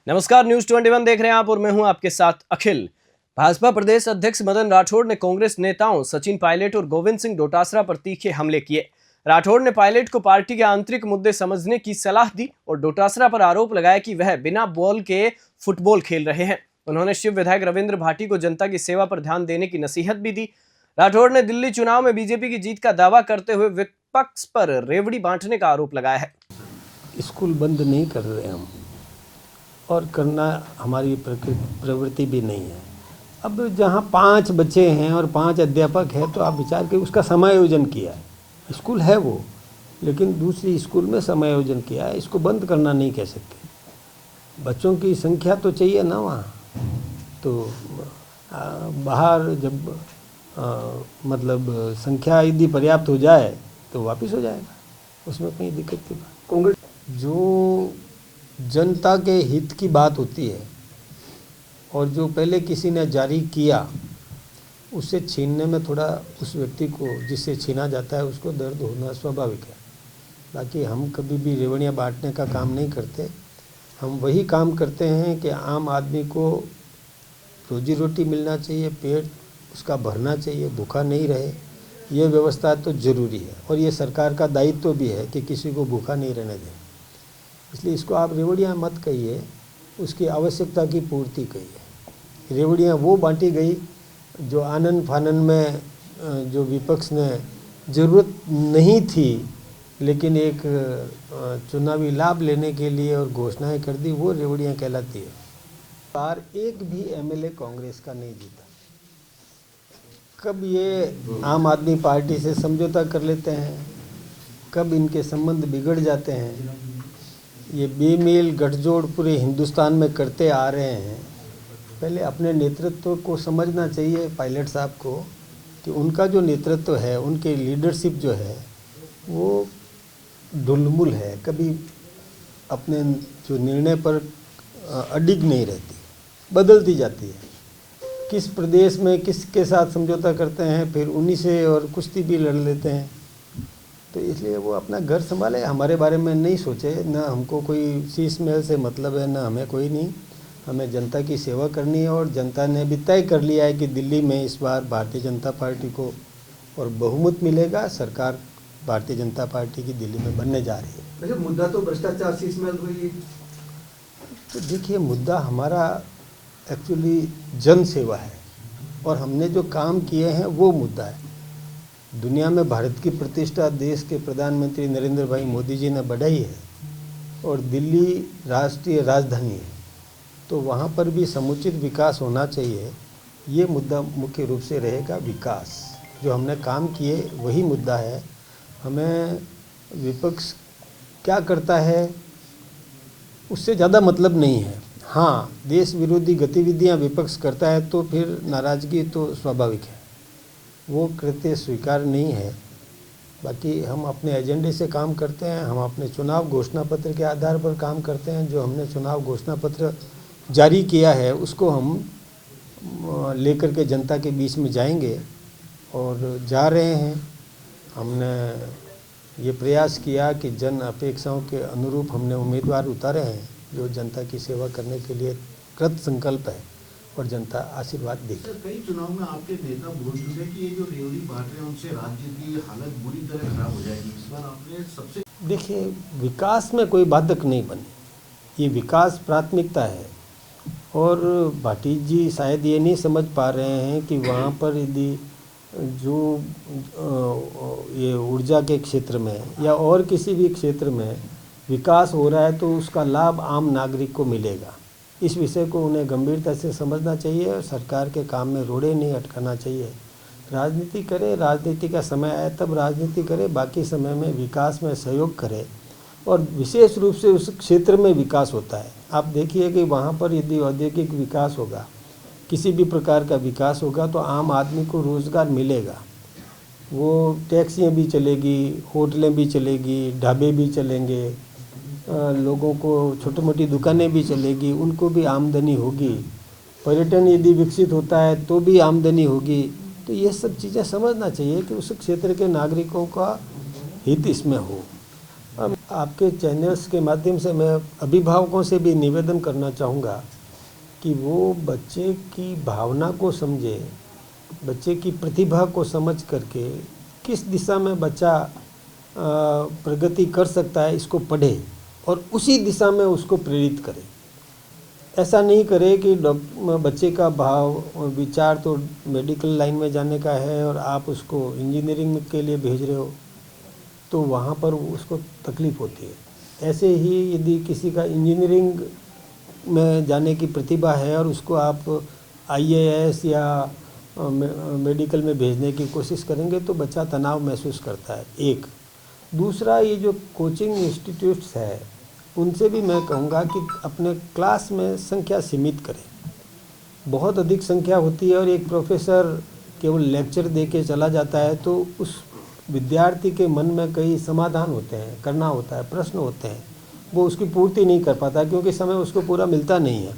नमस्कार, न्यूज 21 देख रहे हैं आप और मैं हूं आपके साथ अखिल। भाजपा प्रदेश अध्यक्ष मदन राठौड़ ने कांग्रेस नेताओं सचिन पायलट और गोविंद सिंह डोटासरा पर तीखे हमले किए। राठौड़ ने पायलट को पार्टी के आंतरिक मुद्दे समझने की सलाह दी और डोटासरा पर आरोप लगाया कि वह बिना बॉल के फुटबॉल खेल रहे हैं। उन्होंने शिव विधायक रविंद्र भाटी को जनता की सेवा पर ध्यान देने की नसीहत भी दी। राठौड़ ने दिल्ली चुनाव में बीजेपी की जीत का दावा करते हुए विपक्ष पर रेवड़ी बांटने का आरोप लगाया है। स्कूल बंद नहीं कर रहे हम, और करना हमारी प्रवृत्ति भी नहीं है। अब जहाँ 5 बच्चे हैं और 5 अध्यापक हैं तो आप विचार करिए, उसका समायोजन किया है। स्कूल है वो, लेकिन दूसरी स्कूल में समायोजन किया है। इसको बंद करना नहीं कह सकते। बच्चों की संख्या तो चाहिए ना वहाँ, तो बाहर जब मतलब संख्या यदि पर्याप्त हो जाए तो वापस हो जाएगा, उसमें कहीं दिक्कत की बात। कांग्रेस जो जनता के हित की बात होती है और जो पहले किसी ने जारी किया उससे छीनने में थोड़ा उस व्यक्ति को जिससे छीना जाता है उसको दर्द होना स्वाभाविक है। बाकी हम कभी भी रेवड़ियाँ बांटने का काम नहीं करते। हम वही काम करते हैं कि आम आदमी को रोजी रोटी मिलना चाहिए, पेट उसका भरना चाहिए, भूखा नहीं रहे। ये व्यवस्था तो ज़रूरी है और ये सरकार का दायित्व भी है कि किसी को भूखा नहीं रहने दें। इसलिए इसको आप रेवड़ियाँ मत कहिए, उसकी आवश्यकता की पूर्ति कहिए। रेवड़ियाँ वो बांटी गई जो आनन फानन में जो विपक्ष ने ज़रूरत नहीं थी, लेकिन एक चुनावी लाभ लेने के लिए और घोषणाएं कर दी, वो रेवड़ियाँ कहलाती है। बार एक भी एमएलए कांग्रेस का नहीं जीता। कब ये आम आदमी पार्टी से समझौता कर लेते हैं, कब इनके संबंध बिगड़ जाते हैं। ये बेमेल गठजोड़ पूरे हिंदुस्तान में करते आ रहे हैं। पहले अपने नेतृत्व को समझना चाहिए पायलट साहब को कि उनका जो नेतृत्व है, उनके लीडरशिप जो है वो ढुलमुल है, कभी अपने जो निर्णय पर अडिग नहीं रहती, बदलती जाती है। किस प्रदेश में किसके साथ समझौता करते हैं, फिर उन्हीं से और कुश्ती भी लड़ लेते हैं। तो इसलिए वो अपना घर संभाले, हमारे बारे में नहीं सोचे। ना हमको कोई शीश महल से मतलब है, ना हमें कोई नहीं। हमें जनता की सेवा करनी है और जनता ने भी तय कर लिया है कि दिल्ली में इस बार भारतीय जनता पार्टी को और बहुमत मिलेगा। सरकार भारतीय जनता पार्टी की दिल्ली में बनने जा रही है। अच्छा, मुद्दा तो भ्रष्टाचार शीश महल हुई। तो देखिए, मुद्दा हमारा एक्चुअली जन सेवा है और हमने जो काम किए हैं वो मुद्दा है। दुनिया में भारत की प्रतिष्ठा देश के प्रधानमंत्री नरेंद्र भाई मोदी जी ने बढ़ाई है और दिल्ली राष्ट्रीय राजधानी है, तो वहाँ पर भी समुचित विकास होना चाहिए। ये मुद्दा मुख्य रूप से रहेगा। विकास जो हमने काम किए वही मुद्दा है। हमें विपक्ष क्या करता है उससे ज़्यादा मतलब नहीं है। हाँ, देश विरोधी गतिविधियाँ विपक्ष करता है तो फिर नाराज़गी तो स्वाभाविक है, वो कृत्य स्वीकार नहीं है। बाकी हम अपने एजेंडे से काम करते हैं। हम अपने चुनाव घोषणा पत्र के आधार पर काम करते हैं। जो हमने चुनाव घोषणा पत्र जारी किया है उसको हम लेकर के जनता के बीच में जाएंगे और जा रहे हैं। हमने ये प्रयास किया कि जन अपेक्षाओं के अनुरूप हमने उम्मीदवार उतारे हैं जो जनता की सेवा करने के लिए कृत संकल्प है और जनता आशीर्वाद देगी। कई चुनाव में आपके नेता बोल चुके हैं कि ये जो रेवड़ी बांट रहे हैं उनसे राज्य की हालत बुरी तरह खराब हो जाएगी। इस बार आपने सबसे देखिए, विकास में कोई बाधक नहीं बनी, ये विकास प्राथमिकता है। और भाटी जी शायद ये नहीं समझ पा रहे हैं कि वहाँ पर यदि जो ये ऊर्जा के क्षेत्र में या और किसी भी क्षेत्र में विकास हो रहा है तो उसका लाभ आम नागरिक को मिलेगा। इस विषय को उन्हें गंभीरता से समझना चाहिए और सरकार के काम में रोड़े नहीं अटकाना चाहिए। राजनीति करे, राजनीति का समय आए तब राजनीति करे, बाकी समय में विकास में सहयोग करे और विशेष रूप से उस क्षेत्र में विकास होता है। आप देखिए कि वहाँ पर यदि औद्योगिक विकास होगा, किसी भी प्रकार का विकास होगा तो आम आदमी को रोज़गार मिलेगा। वो टैक्सियाँ भी चलेगी, होटलें भी चलेगी, ढाबे भी चलेंगे, लोगों को छोटी मोटी दुकानें भी चलेगी, उनको भी आमदनी होगी। पर्यटन यदि विकसित होता है तो भी आमदनी होगी। तो ये सब चीज़ें समझना चाहिए कि उस क्षेत्र के नागरिकों का हित इसमें हो। अब आपके चैनल्स के माध्यम से मैं अभिभावकों से भी निवेदन करना चाहूँगा कि वो बच्चे की भावना को समझे, बच्चे की प्रतिभा को समझ करके किस दिशा में बच्चा प्रगति कर सकता है इसको पढ़े और उसी दिशा में उसको प्रेरित करे। ऐसा नहीं करे कि बच्चे का भाव विचार तो मेडिकल लाइन में जाने का है और आप उसको इंजीनियरिंग के लिए भेज रहे हो, तो वहाँ पर उसको तकलीफ़ होती है। ऐसे ही यदि किसी का इंजीनियरिंग में जाने की प्रतिभा है और उसको आप IAS या मेडिकल में भेजने की कोशिश करेंगे तो बच्चा तनाव महसूस करता है। एक दूसरा, ये जो कोचिंग इंस्टीट्यूट्स है उनसे भी मैं कहूँगा कि अपने क्लास में संख्या सीमित करें। बहुत अधिक संख्या होती है और एक प्रोफेसर केवल लेक्चर दे के चला जाता है तो उस विद्यार्थी के मन में कई समाधान होते हैं, करना होता है, प्रश्न होते हैं, वो उसकी पूर्ति नहीं कर पाता क्योंकि समय उसको पूरा मिलता नहीं है।